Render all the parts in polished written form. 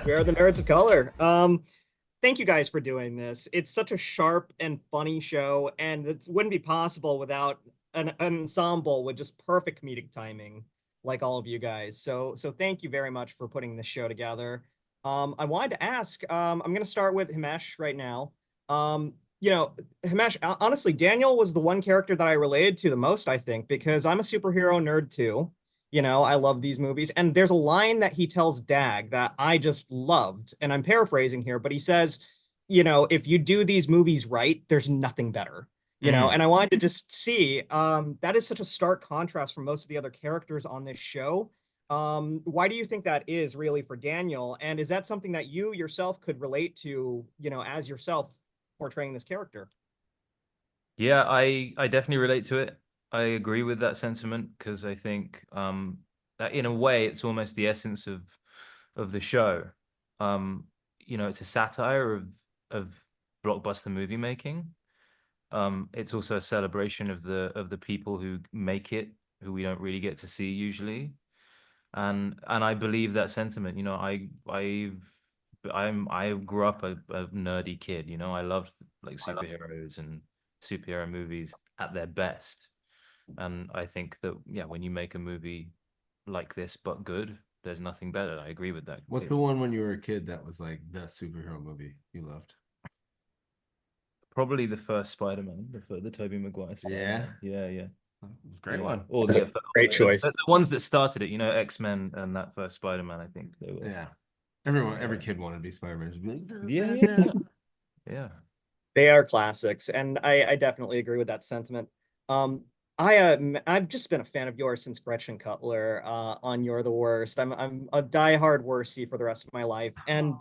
We are the Nerds of Color. Thank you guys for doing this. It's such a sharp and funny show, and it wouldn't be possible without an ensemble with just perfect comedic timing, like all of you guys. So thank you very much for putting this show together. I wanted to ask. I'm going to start with Himesh right now. Um, Himesh, honestly, Daniel was the one character that I related to the most, I think, because I'm a superhero nerd too. I love these movies. And there's a line that he tells Dag that I just loved. And I'm paraphrasing here, but he says, if you do these movies right, there's nothing better. And I wanted to just see that is such a stark contrast from most of the other characters on this show. Why do you think that is really for Daniel? And is that something that you yourself could relate to, as yourself portraying this character? Yeah, I definitely relate to it. I agree with that sentiment because I think that in a way it's almost the essence of the show. Um, it's a satire of blockbuster movie making. It's also a celebration of the people who make it, who we don't really get to see usually. And I believe that sentiment. I grew up a nerdy kid. I loved like superheroes and superhero movies at their best. And I think that yeah, when you make a movie like this but good, there's nothing better. I agree with that What's the completely. one when you were a kid that was like the superhero movie you loved? Probably the first Spider-Man, the Tobey Maguire Yeah, Spider-Man. Yeah, yeah. great Yeah. one. Or That's a great the choice. ones that started it, X-Men and that first Spider-Man, I think they were. Yeah, everyone, every Yeah. kid wanted to be Spider-Man. Just be like, "Duh, Yeah, duh, yeah, duh." yeah. They are classics, and I definitely agree with that sentiment. Um, I've just been a fan of yours since Gretchen Cutler on You're the Worst. I'm a diehard worstie for the rest of my life, and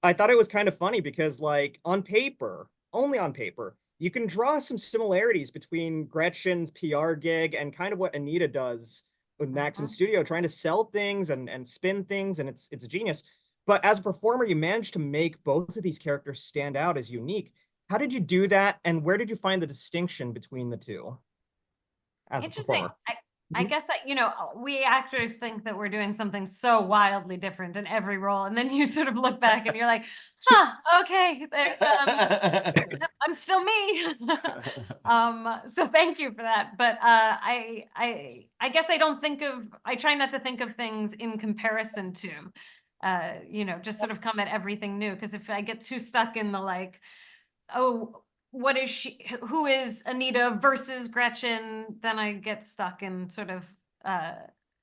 I thought it was kind of funny because, like, on paper, only on paper, you can draw some similarities between Gretchen's PR gig and kind of what Anita does with Maxim Studio, trying to sell things and spin things, and it's a genius. But as a performer, you managed to make both of these characters stand out as unique. How did you do that, and where did you find the distinction between the two as a Interesting. performer? I guess that, we actors think that we're doing something so wildly different in every role. And then you sort of look back and you're like, huh, okay, I'm still me. So thank you for that. But I guess I try not to think of things in comparison to, just sort of come at everything new. Because if I get too stuck in the like, oh, what is she, who is Anita versus Gretchen, then I get stuck in sort of uh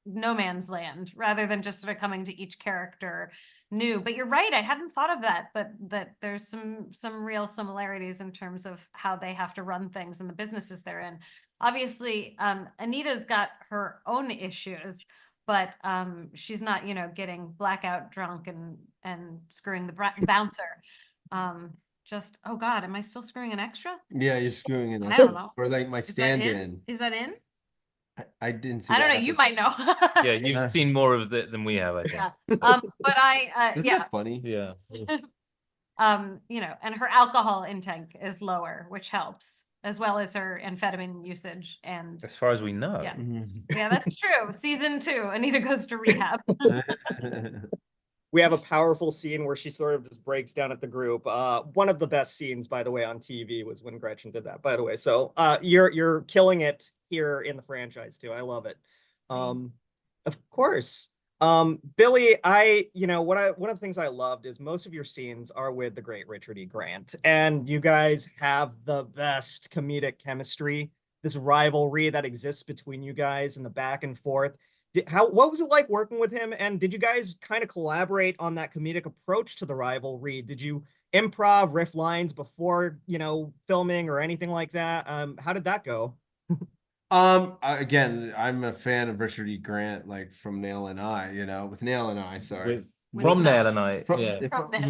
no man's land rather than just sort of coming to each character new. But you're right, I hadn't thought of that, but that there's some real similarities in terms of how they have to run things and the businesses they're in. Obviously, Anita's got her own issues, but she's not, getting blackout drunk and screwing the bouncer. Just, oh God, am I still screwing an extra? Yeah, you're screwing it I up. don't know. Or like my Is that in? stand-in. Is that in? I didn't see I don't know. that You episode. might know. Yeah, you've seen more of it than we have, I think. Yeah. So, But Isn't yeah. that funny? yeah. And her alcohol intake is lower, which helps, as well as her amphetamine usage. And As far as we know. yeah, Mhm. yeah, that's true. Season 2, Anita goes to rehab. We have a powerful scene where she sort of just breaks down at the group. One of the best scenes, by the way, on TV was when Gretchen did that. By the way, so you're killing it here in the franchise too. I love it. Um, of course. Billy, one of the things I loved is most of your scenes are with the great Richard E. Grant, and you guys have the best comedic chemistry. This rivalry that exists between you guys and the back and forth. What was it like working with him? And did you guys kind of collaborate on that comedic approach to the rivalry? Did you improv riff lines before, filming or anything like that? How did that go? Again, I'm a fan of Richard E. Grant, like from Nail and I, with Nail and I, sorry. From Nail and I. From, Yeah.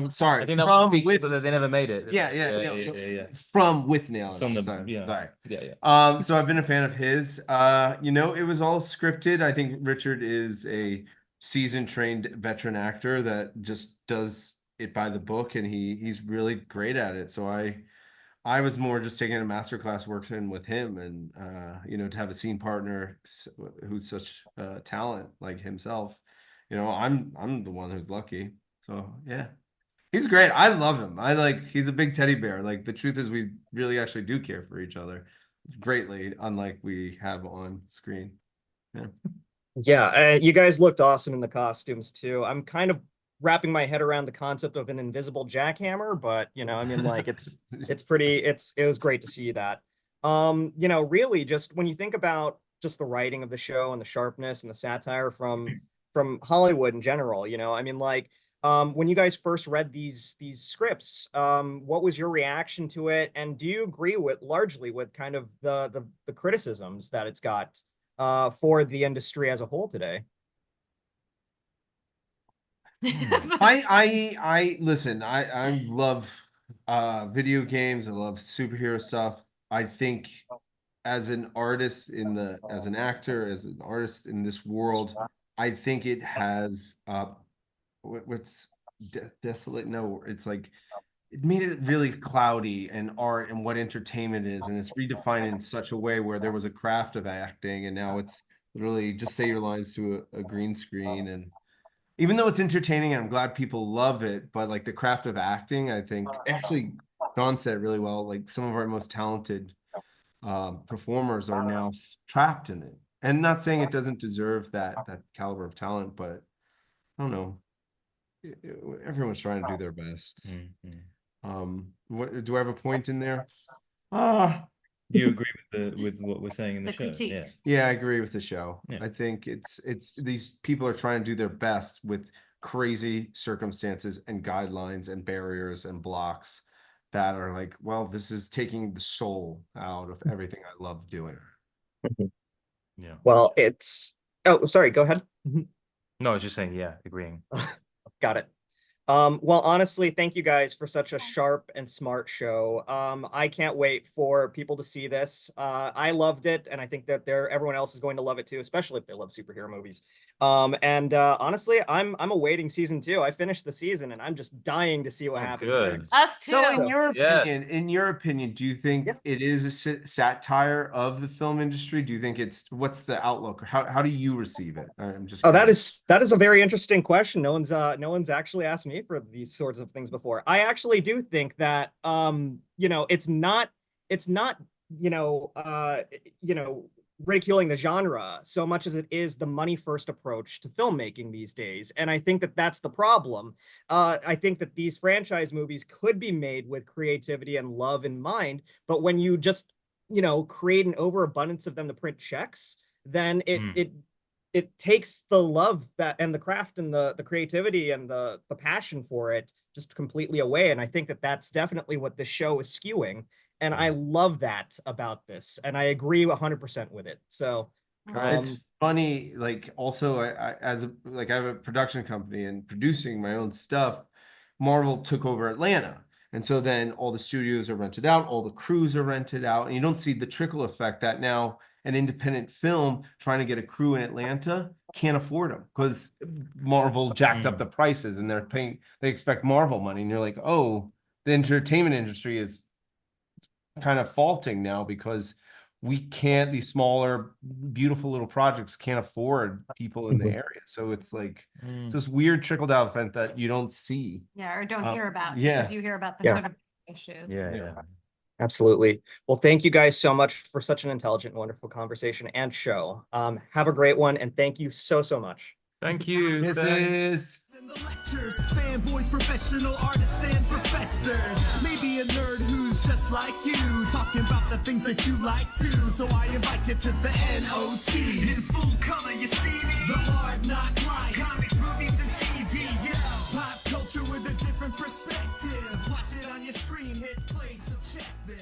sorry, I think that from was with, but they never made it. yeah, from with Nail and I, sorry. yeah. Sorry. Yeah, yeah. So I've been a fan of his. It was all scripted. I think Richard is a seasoned, trained veteran actor that just does it by the book, and he's really great at it. So I was more just taking a master class working with him, and to have a scene partner who's such talent like himself, I'm the one who's lucky. So yeah, he's great. I love him. He's a big teddy bear. Like the truth is, we really actually do care for each other greatly, unlike we have on screen. Yeah. Yeah, you guys looked awesome in the costumes too. I'm kind of wrapping my head around the concept of an invisible jackhammer, but I mean, like it was great to see that. Really just when you think about just the writing of the show and the sharpness and the satire from Hollywood in general, I mean, like when you guys first read these scripts, what was your reaction to it? And do you agree with largely with kind of the criticisms that it's got for the industry as a whole today? I listen, I love video games. I love superhero stuff. I think as an artist as an actor, as an artist in this world, I think it has what's desolate. No, it's like it made it really cloudy and art and what entertainment is, and it's redefined in such a way where there was a craft of acting, and now it's literally just say your lines to a green screen. And even though it's entertaining and I'm glad people love it, but like the craft of acting, I think actually Don said it really well. Like some of our most talented performers are now trapped in it. And not saying it doesn't deserve that caliber of talent, but I don't know. Everyone's trying to do their best. What do I have a point in there? Do you agree with what we're saying in the show? critique. Yeah, I agree with the show. Yeah. I think it's these people are trying to do their best with crazy circumstances and guidelines and barriers and blocks that are like, well, this is taking the soul out of everything I love doing. Yeah. Well, oh, sorry, go ahead. No, I was just saying, yeah, agreeing. Got it. Well, honestly, thank you guys for such a sharp and smart show. I can't wait for people to see this. I loved it, and I think that everyone else is going to love it too, especially if they love superhero movies. Honestly, I'm awaiting season 2. I finished the season, and I'm just dying to see what happens good. next. Us too. So Yeah. in your opinion, do you think it is a satire of the film industry? Do you think what's the outlook? How do you receive it? I'm just curious. That is a very interesting question. No one's actually asked me for these sorts of things before. I actually do think that it's not ridiculing the genre so much as it is the money first approach to filmmaking these days. And I think that that's the problem. I think that these franchise movies could be made with creativity and love in mind, but when you just create an overabundance of them to print checks, then it takes the love that and the craft and the creativity and the passion for it just completely away. And I think that that's definitely what this show is skewing. And I love that about this. And I agree 100% with it. So it's funny, like also I have a production company and producing my own stuff. Marvel took over Atlanta. And so then all the studios are rented out, all the crews are rented out, and you don't see the trickle effect that now an independent film trying to get a crew in Atlanta can't afford them because Marvel jacked up the prices and they expect Marvel money. And you're like, oh, the entertainment industry is kind of faulting now because these smaller, beautiful little projects can't afford people in the area. So it's like, it's this weird trickle down effect that you don't see. Yeah, or don't hear about yeah. because you hear about the sort of issues. Yeah. Absolutely. Well, thank you guys so much for such an intelligent, wonderful conversation and show. Have a great one, and thank you so much. Thank you. Kisses. In the lectures, fanboys, professional artists, and professors. Maybe a nerd who's just like you, talking about the things that you like too. So I invite you to the NOC. In full color, you see me. The hard knock life, comics, movies, and TV. Yeah, pop culture with a different perspective. Watch it on your screen, hit play, so check this.